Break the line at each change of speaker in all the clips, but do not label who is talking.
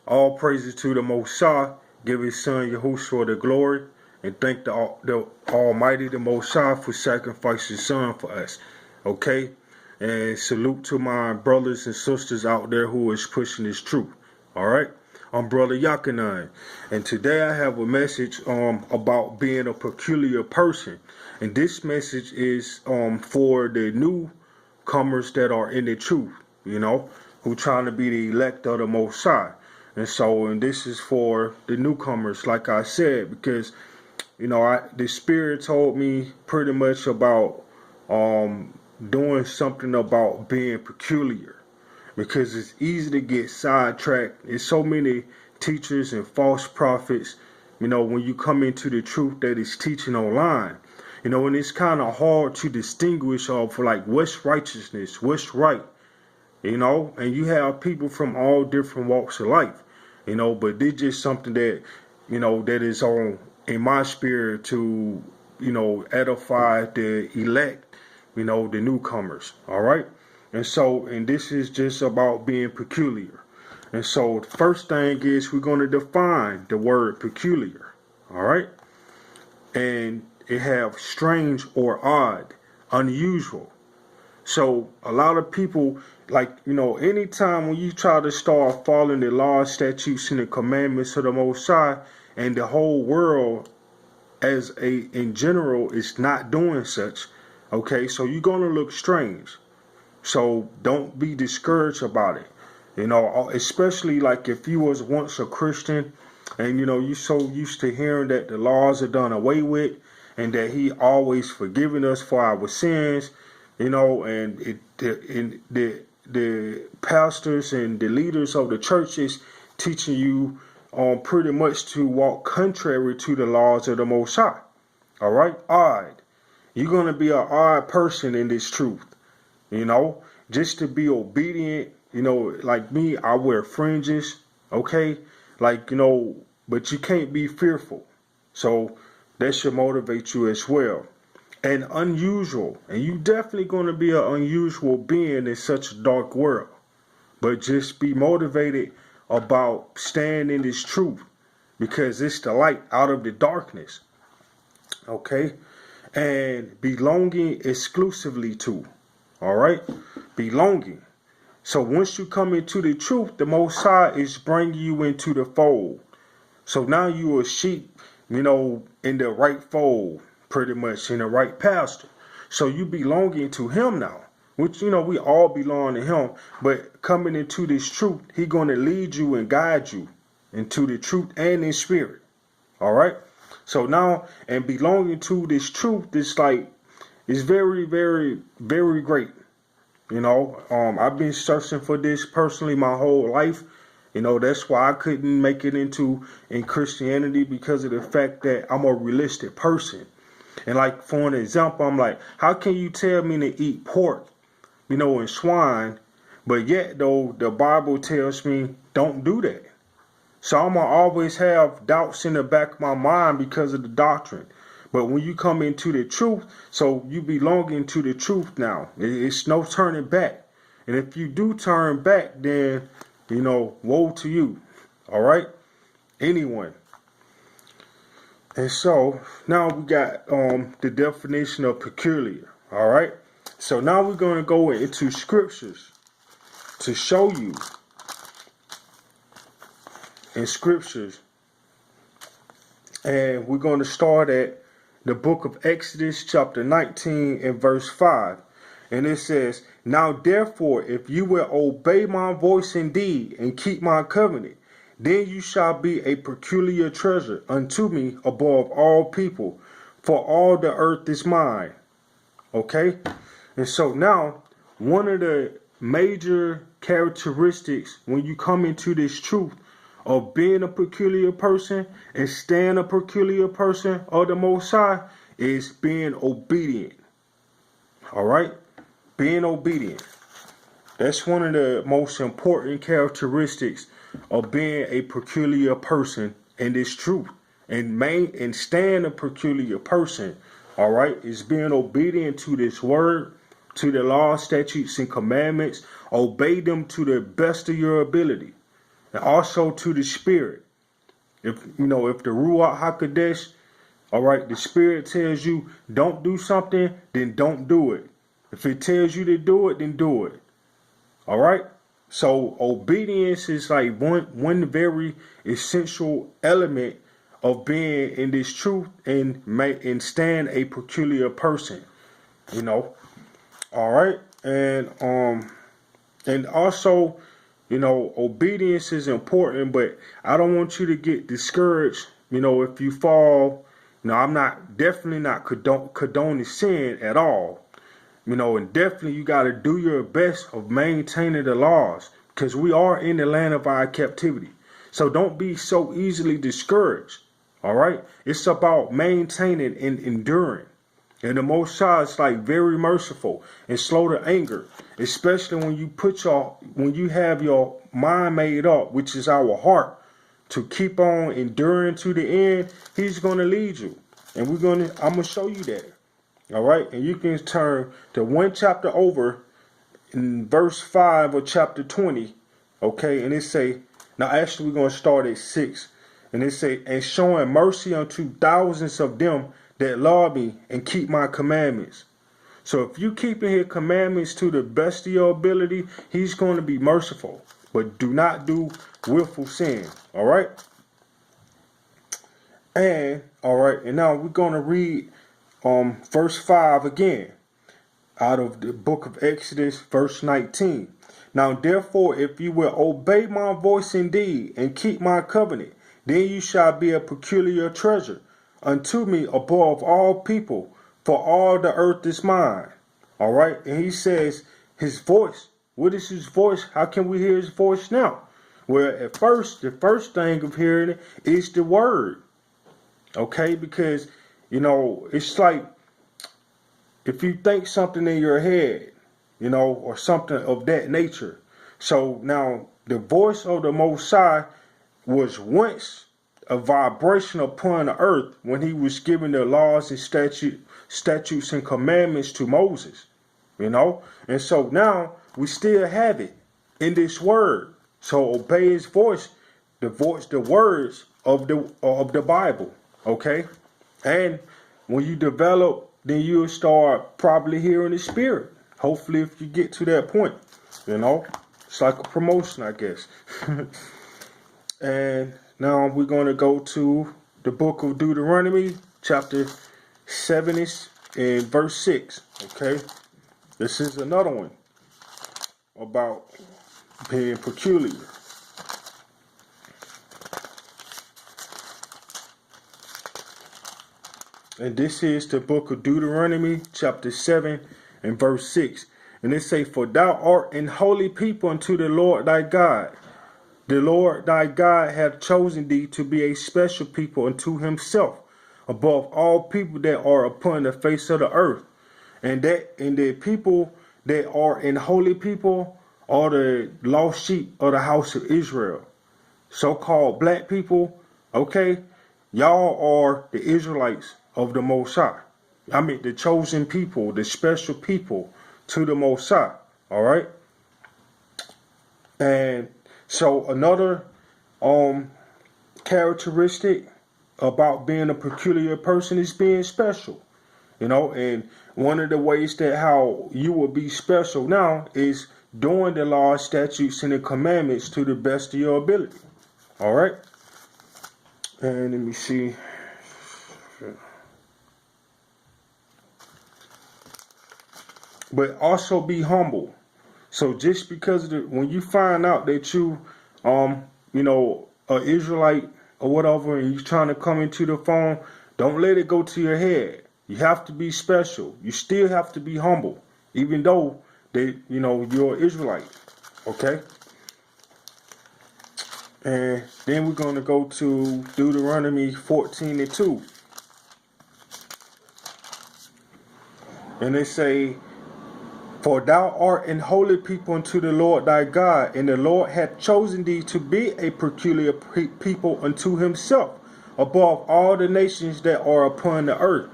All praises to the Most High. Give His Son Yahushua the glory, and thank the Almighty, the Most High, for sacrificing His Son for us. Okay, and salute to my brothers and sisters out there who is pushing this truth. All right, I'm Brother Yakanan, and today I have a message about being a peculiar person, and this message is for the newcomers that are in the truth. Who trying to be the elect of the Most High. And this is for the newcomers, like I said, because, the Spirit told me pretty much about doing something about being peculiar, because it's easy to get sidetracked. There's so many teachers and false prophets, when you come into the truth that is teaching online, and it's kind of hard to distinguish of like what's righteousness, what's right, and you have people from all different walks of life. But it's just something that, that is on in my spirit to, edify the elect, the newcomers. All right. And this is just about being peculiar. And so the first thing is we're going to define the word peculiar. All right. And it have strange or odd, unusual. So a lot of people, anytime when you try to start following the laws, statutes, and the commandments of the Most High, and the whole world in general is not doing such, okay, so you're going to look strange. So don't be discouraged about it. Especially like if you was once a Christian and, you so used to hearing that the laws are done away with and that He always forgiving us for our sins. And the pastors and the leaders of the churches teaching you pretty much to walk contrary to the laws of the Most High. All right, odd. You're gonna be an odd person in this truth. Just to be obedient. Like me, I wear fringes. Okay, but you can't be fearful. So that should motivate you as well. And unusual, and you definitely going to be an unusual being in such a dark world, but just be motivated about staying in this truth, because it's the light out of the darkness. Okay, and belonging exclusively to. All right, belonging. So once you come into the truth, the Most High is bringing you into the fold. So now you are sheep, in the right fold. Pretty much in the right pastor. So you belonging to Him now, which, we all belong to Him. But coming into this truth, He going to lead you and guide you into the truth and in spirit. All right. So now, and belonging to this truth, it's very, very, very great. I've been searching for this personally my whole life. That's why I couldn't make it in Christianity, because of the fact that I'm a realistic person. And like, for an example, I'm like, how can you tell me to eat pork, and swine, but yet though the Bible tells me don't do that? So I'm going to always have doubts in the back of my mind because of the doctrine. But when you come into the truth, so you belong to the truth now. It's no turning back. And if you do turn back, then, woe to you. All right? Anyone. And so now we got the definition of peculiar. All right. So now we're going to go into scriptures to show you in scriptures. And we're going to start at the book of Exodus chapter 19 and verse 5. And it says, "Now therefore, if you will obey my voice indeed and keep my covenant, then you shall be a peculiar treasure unto me above all people, for all the earth is mine." Okay? And so now, one of the major characteristics when you come into this truth of being a peculiar person and staying a peculiar person of the Most High is being obedient. All right? Being obedient. That's one of the most important characteristics of being a peculiar person in this truth. And staying a peculiar person, all right, is being obedient to this word, to the law, statutes, and commandments. Obey them to the best of your ability. and also to the spirit. If the Ruach HaKodesh, all right, the spirit tells you don't do something, then don't do it. If it tells you to do it, then do it. All right. So obedience is like one very essential element of being in this truth and stand a peculiar person. All right, and also, obedience is important, but I don't want you to get discouraged. If you fall, I'm definitely not condoning sin at all. And definitely you got to do your best of maintaining the laws, because we are in the land of our captivity. So don't be so easily discouraged. All right, it's about maintaining and enduring. And the Most High is like very merciful and slow to anger, especially when you have your mind made up, which is our heart, to keep on enduring to the end. He's going to lead you, and I'm going to show you that. All right, and you can turn to one chapter over in verse 5 of chapter 20. Okay, and it say, now actually we're going to start at 6, and it say, and showing mercy unto thousands of them that love me and keep my commandments. So if you keeping his commandments to the best of your ability, he's going to be merciful. But do not do willful sin. All right. And now we're going to read verse 5 again out of the book of Exodus, verse 19. Now therefore, if you will obey my voice indeed and keep my covenant, then you shall be a peculiar treasure unto me above all people, for all the earth is mine. All right. And he says his voice. What is his voice? How can we hear his voice now? Well, at first, the first thing of hearing it is the word. Okay. Because, it's like if you think something in your head, or something of that nature. So now the voice of the Most High was once a vibration upon the earth when he was giving the laws and statutes and commandments to Moses, and so now we still have it in this word. So obey his voice, the words of the Bible. Okay. And when you develop, then you'll start probably hearing the spirit. Hopefully, if you get to that point, it's like a promotion, I guess. And now we're going to go to the book of Deuteronomy, chapter 7 and verse 6. Okay, this is another one about being peculiar. And this is the book of Deuteronomy, chapter 7 and verse 6. And it say, for thou art an holy people unto the Lord thy God. The Lord thy God hath chosen thee to be a special people unto himself, above all people that are upon the face of the earth. And the people that are an holy people are the lost sheep of the house of Israel. So-called black people, okay, y'all are the Israelites of the Most High. I mean, the chosen people, the special people to the Most High. All right. And so another characteristic about being a peculiar person is being special. And one of the ways that how you will be special now is doing the laws, statutes, and the commandments to the best of your ability. All right. And let me see. But also be humble. So just because when you find out that you, an Israelite or whatever, and you're trying to come into the phone, don't let it go to your head. You have to be special. You still have to be humble, even though you're an Israelite. Okay. And then we're going to go to Deuteronomy 14 and 2. And they say, for thou art an holy people unto the Lord thy God, and the Lord hath chosen thee to be a peculiar people unto himself, above all the nations that are upon the earth.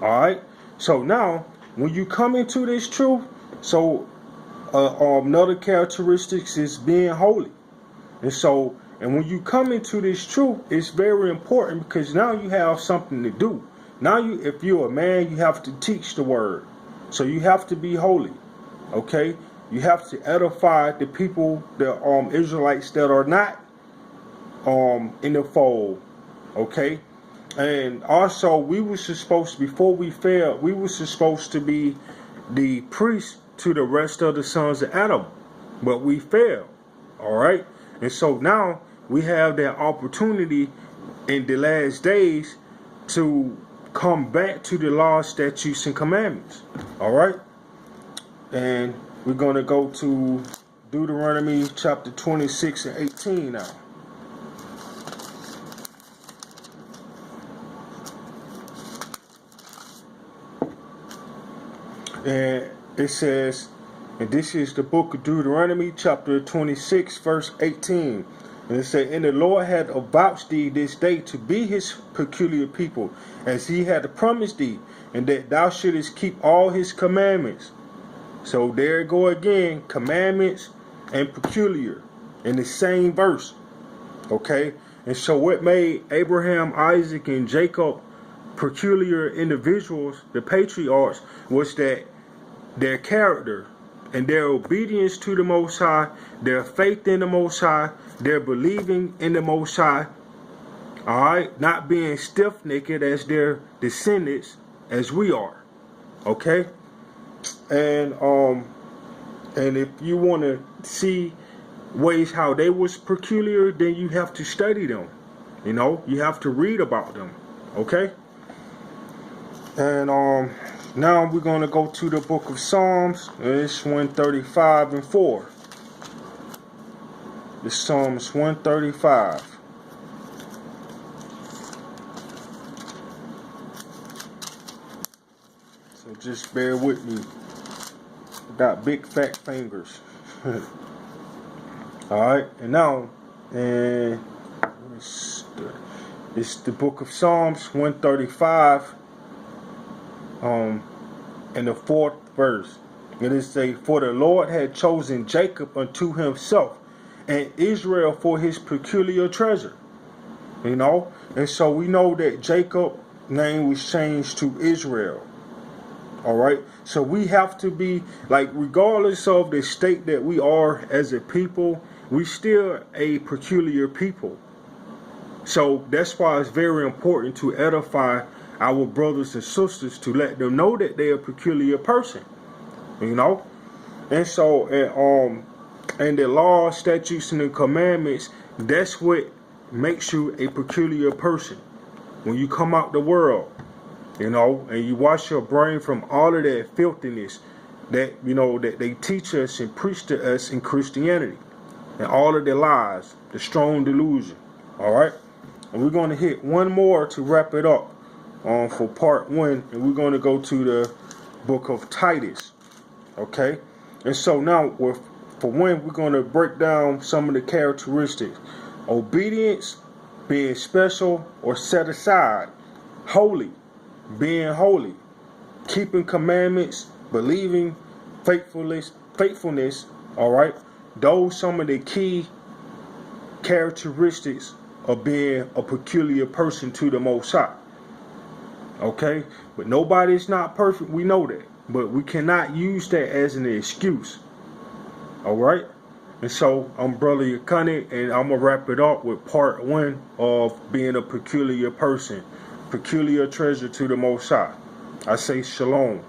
All right. So now, when you come into this truth, so another characteristic is being holy. And when you come into this truth, it's very important because now you have something to do. Now if you're a man, you have to teach the word. So you have to be holy. Okay? You have to edify the people, the Israelites that are not in the fold. Okay? And also we were supposed, before we fell, we were supposed to be the priest to the rest of the sons of Adam. But we failed. Alright? And so now we have that opportunity in the last days to come back to the laws, statutes, and commandments. Alright? And we're going to go to Deuteronomy chapter 26 and 18 now. And it says, and this is the book of Deuteronomy chapter 26 verse 18. And it says, and the Lord had avouched thee this day to be his peculiar people, as he had promised thee, and that thou shouldest keep all his commandments. So there it go again, commandments and peculiar in the same verse. Okay? And so what made Abraham, Isaac, and Jacob peculiar individuals, the patriarchs, was that their character and their obedience to the Most High, their faith in the Most High, their believing in the Most High, alright, not being stiff-necked as their descendants, as we are. Okay? And if you want to see ways how they was peculiar, then you have to study them. You know, you have to read about them. Okay? And now we're going to go to the book of Psalms. It's 135 and 4. It's Psalms 135. So just bear with me. I got big fat fingers. Alright, and now, and it's the book of Psalms 135. In the 4th verse, it is say, for the Lord had chosen Jacob unto himself, and Israel for his peculiar treasure. You know, and so we know that Jacob's name was changed to Israel. Alright, so we have to be, like, regardless of the state that we are as a people, we still a peculiar people. So that's why it's very important to edify our brothers and sisters, to let them know that they're a peculiar person, you know. And so, and the law, statutes, and the commandments, that's what makes you a peculiar person. When you come out the world, you know, and you wash your brain from all of that filthiness that, you know, that they teach us and preach to us in Christianity, and all of the lies, the strong delusion. All right, and we're going to hit one more to wrap it up. For part 1, and we're going to go to the book of Titus. Okay, and so now for one, we're going to break down some of the characteristics: obedience, being special or set aside; holy, being holy; keeping commandments; believing; faithfulness. All right, those some of the key characteristics of being a peculiar person to the Most High. Okay, but nobody's not perfect, we know that, but we cannot use that as an excuse. All right, and so I'm Brother Yakani, and I'm gonna wrap it up with part 1 of being a peculiar person, peculiar treasure to the Most High. I say shalom.